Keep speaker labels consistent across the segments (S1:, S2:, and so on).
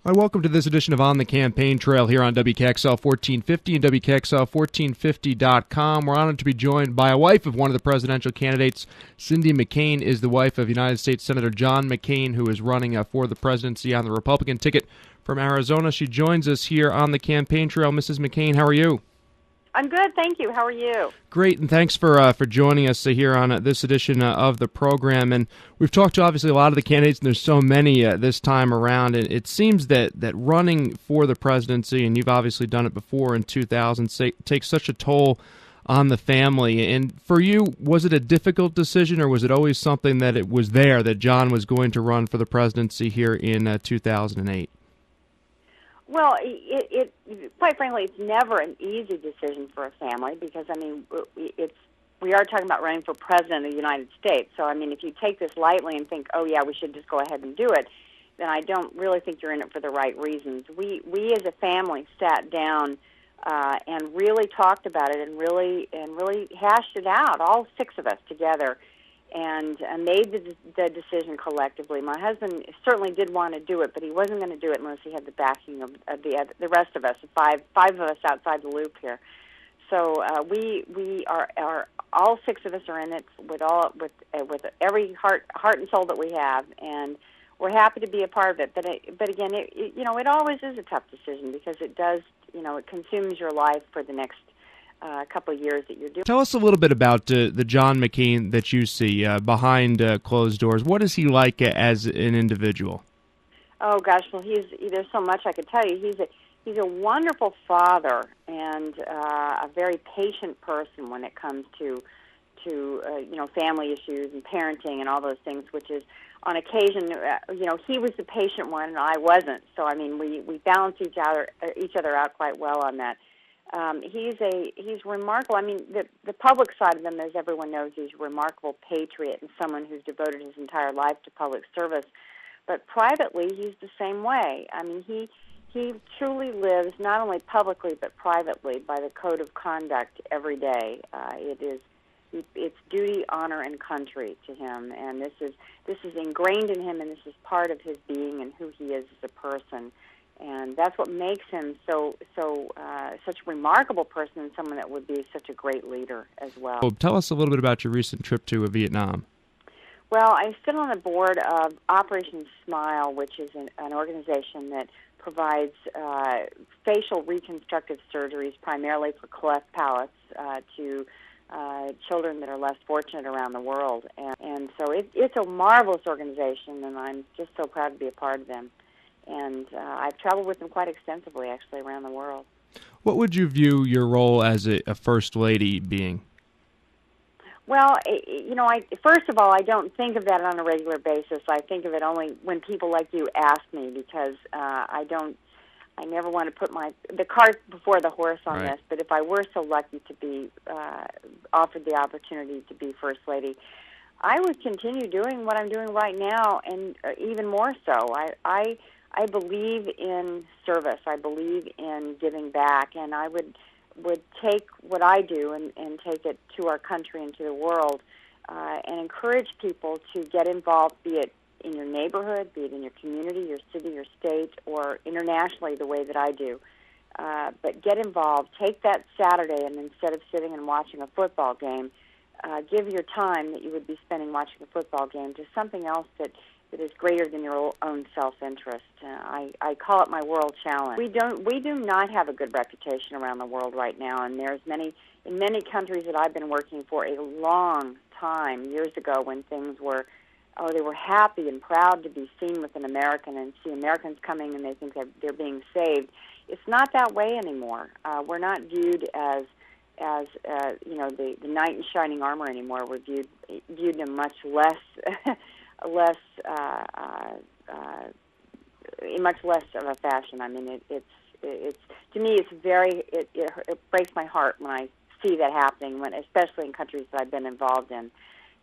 S1: Hi, welcome to this edition of On the Campaign Trail here on WKXL 1450 and WKXL1450.com. We're honored to be joined by a wife of one of the presidential candidates. Cindy McCain is the wife of United States Senator John McCain, who is running for the presidency on the Republican ticket from Arizona. She joins us here on the Campaign Trail. Mrs. McCain, how are you?
S2: I'm good, thank you. How are you?
S1: Great, and thanks for joining us here on this edition of the program. And we've talked to obviously a lot of the candidates, and there's so many this time around. And it seems that running for the presidency, and you've obviously done it before in 2000, takes such a toll on the family. And for you, was it a difficult decision, or was it always something that it was there that John was going to run for the presidency here in 2008?
S2: Well, it quite frankly, it's never an easy decision for a family because, I mean, we are talking about running for president of the United States. So, I mean, if you take this lightly and think, oh, yeah, we should just go ahead and do it, then I don't really think you're in it for the right reasons. We as a family sat down and really talked about it and really hashed it out, all six of us together, and made the decision collectively. My husband certainly did want to do it, but he wasn't going to do it unless he had the backing of the rest of us, five of us outside the loop here. So we are all six of us are in it with every heart and soul that we have, and we're happy to be a part of it. But again, it always is a tough decision because it does, it consumes your life for the next couple of years that you're doing.
S1: Tell us a little bit about the John McCain that you see behind closed doors. What is he like as an individual?
S2: Oh gosh, well there's so much I could tell you. He's a wonderful father and a very patient person when it comes to family issues and parenting and all those things. Which is on occasion, he was the patient one and I wasn't. So I mean, we balance each other out quite well on that. He's remarkable. I mean, the public side of him, as everyone knows, he's a remarkable patriot and someone who's devoted his entire life to public service. But privately, he's the same way. I mean, he truly lives not only publicly but privately by the code of conduct every day. It's duty, honor, and country to him, and this is ingrained in him, and this is part of his being and who he is as a person. And that's what makes him such a remarkable person and someone that would be such a great leader as well.
S1: Well, tell us a little bit about your recent trip to Vietnam.
S2: Well, I sit on the board of Operation Smile, which is an organization that provides facial reconstructive surgeries primarily for cleft palates to children that are less fortunate around the world. And so it's a marvelous organization, and I'm just so proud to be a part of them. And I've traveled with them quite extensively, actually, around the world.
S1: What would you view your role as a First Lady being?
S2: Well, first of all, I don't think of that on a regular basis. I think of it only when people like you ask me, because I never want to put the cart before the horse on
S1: Right.
S2: this. But if I were so lucky to be offered the opportunity to be First Lady, I would continue doing what I'm doing right now, and even more so. I believe in service. I believe in giving back, and I would take what I do and take it to our country and to the world, and encourage people to get involved, be it in your neighborhood, be it in your community, your city, your state, or internationally the way that I do. But get involved. Take that Saturday, and instead of sitting and watching a football game, give your time that you would be spending watching a football game to something else that is greater than your own self-interest. I call it my world challenge. We do not have a good reputation around the world right now, and there's in many countries that I've been working for a long time, years ago, when things were, they were happy and proud to be seen with an American and see Americans coming and they think that they're being saved. It's not that way anymore. We're not viewed as the knight in shining armor anymore. We're viewed in much less in much less of a fashion. I mean, it's to me, it breaks my heart when I see that happening, especially in countries that I've been involved in,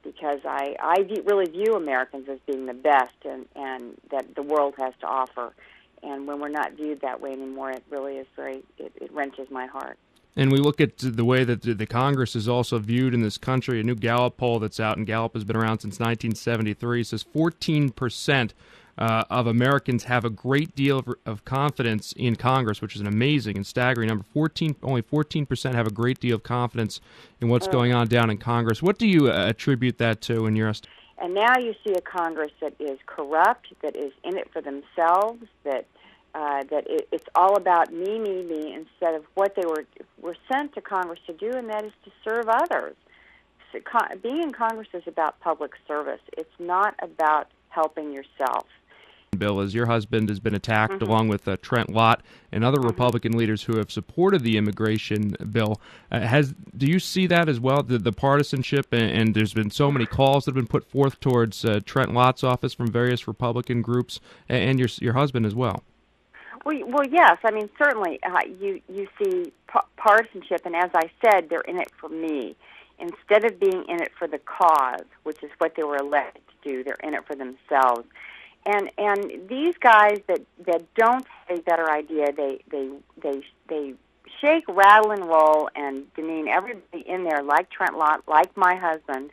S2: because I really view Americans as being the best and that the world has to offer. And when we're not viewed that way anymore, it really is it wrenches my heart.
S1: And we look at the way that the Congress is also viewed in this country. A new Gallup poll that's out, and Gallup has been around since 1973, says 14% of Americans have a great deal of confidence in Congress, which is an amazing and staggering number. Only 14% have a great deal of confidence in what's going on down in Congress. What do you attribute that to in your estimation?
S2: And now you see a Congress that is corrupt, that is in it for themselves, that it's all about me, instead of what they were sent to Congress to do, and that is to serve others. So, being in Congress is about public service. It's not about helping yourself.
S1: Bill, as your husband has been attacked along with Trent Lott and other Republican leaders who have supported the immigration bill. Do you see that as well, the partisanship? And there's been so many calls that have been put forth towards Trent Lott's office from various Republican groups and your husband as well.
S2: Well, yes. I mean, certainly you see partisanship, and as I said, they're in it for me. Instead of being in it for the cause, which is what they were elected to do, they're in it for themselves. And these guys that don't have a better idea, they shake, rattle, and roll and demean everybody in there, like Trent Lott, like my husband,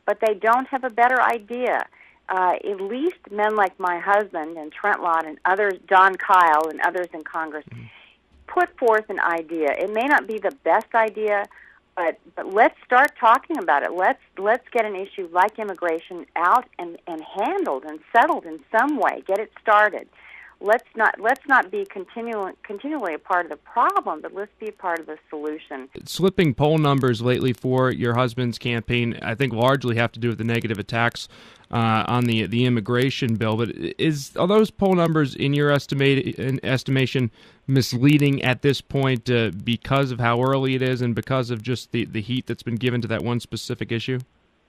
S2: but they don't have a better idea. At least men like my husband and Trent Lott and others, Don Kyle and others in Congress, put forth an idea. It may not be the best idea, but let's start talking about it. Let's get an issue like immigration out and handled and settled in some way. Get it started. Let's not be continually a part of the problem, but let's be a part of the solution.
S1: Slipping poll numbers lately for your husband's campaign, I think, largely have to do with the negative attacks on the immigration bill. But are those poll numbers, in your estimation, misleading at this point because of how early it is and because of just the heat that's been given to that one specific issue?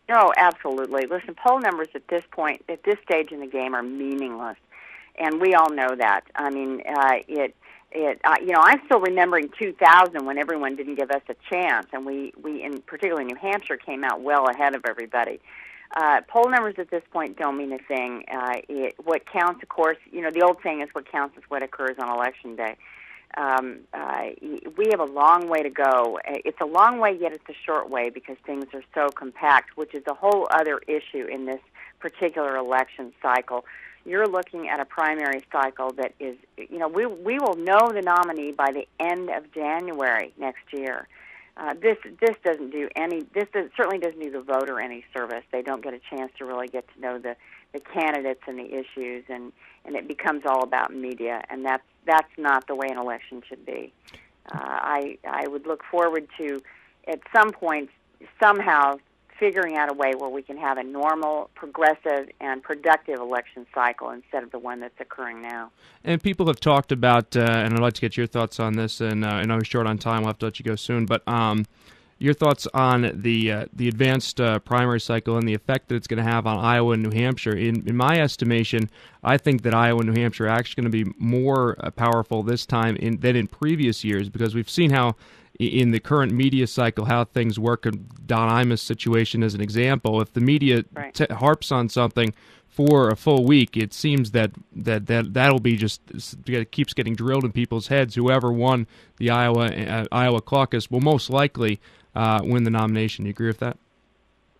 S2: No, absolutely. Listen, poll numbers at this point, at this stage in the game, are meaningless. And we all know that. I mean, I'm still remembering 2000 when everyone didn't give us a chance, and we in particularly New Hampshire, came out well ahead of everybody. Poll numbers at this point don't mean a thing. What counts, of course, the old saying is what counts is what occurs on Election Day. We have a long way to go. It's a long way, yet it's a short way because things are so compact, which is a whole other issue in this particular election cycle. You're looking at a primary cycle that is, we will know the nominee by the end of January next year. This certainly doesn't do the voter any service. They don't get a chance to really get to know the candidates and the issues, and it becomes all about media, and that's not the way an election should be. I would look forward to, at some point, somehow figuring out a way where we can have a normal, progressive, and productive election cycle instead of the one that's occurring now.
S1: And people have talked about, and I'd like to get your thoughts on this, and I know we're short on time, we'll have to let you go soon, but your thoughts on the advanced primary cycle and the effect that it's going to have on Iowa and New Hampshire. In my estimation, I think that Iowa and New Hampshire are actually going to be more powerful this time than in previous years, because we've seen how in the current media cycle how things work. Don Imus' situation as an example. If the media harps on something for a full week, it seems that'll be just keeps getting drilled in people's heads. Whoever won the Iowa caucus will most likely win the nomination. Do you agree with that?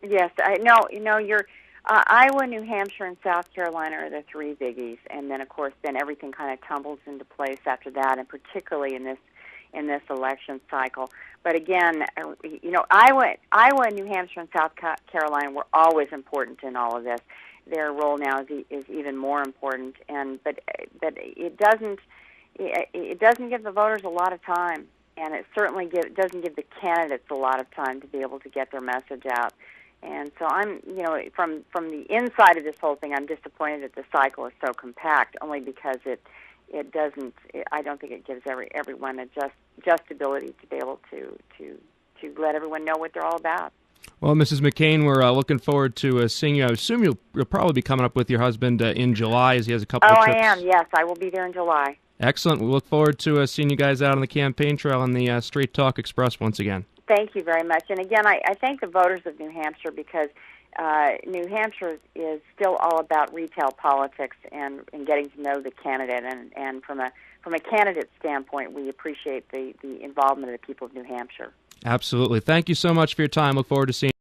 S2: Yes, you're Iowa, New Hampshire, and South Carolina are the three biggies, and then of course everything kind of tumbles into place after that, and particularly in this election cycle. But again, Iowa, New Hampshire, and South Carolina were always important in all of this. Their role now is even more important, but it doesn't give the voters a lot of time, and it certainly doesn't give the candidates a lot of time to be able to get their message out. And so I'm, from the inside of this whole thing, I'm disappointed that the cycle is so compact, only because it doesn't. I don't think it gives everyone a just ability to be able to let everyone know what they're all about.
S1: Well, Mrs. McCain, we're looking forward to seeing you. I assume you'll probably be coming up with your husband in July, as he has a couple of trips.
S2: I am. Yes, I will be there in July.
S1: Excellent. We look forward to seeing you guys out on the campaign trail on the Straight Talk Express once again.
S2: Thank you very much. And again, I thank the voters of New Hampshire, because New Hampshire is still all about retail politics and getting to know the candidate. And from a candidate standpoint, we appreciate the involvement of the people of New Hampshire.
S1: Absolutely. Thank you so much for your time. Look forward to seeing you.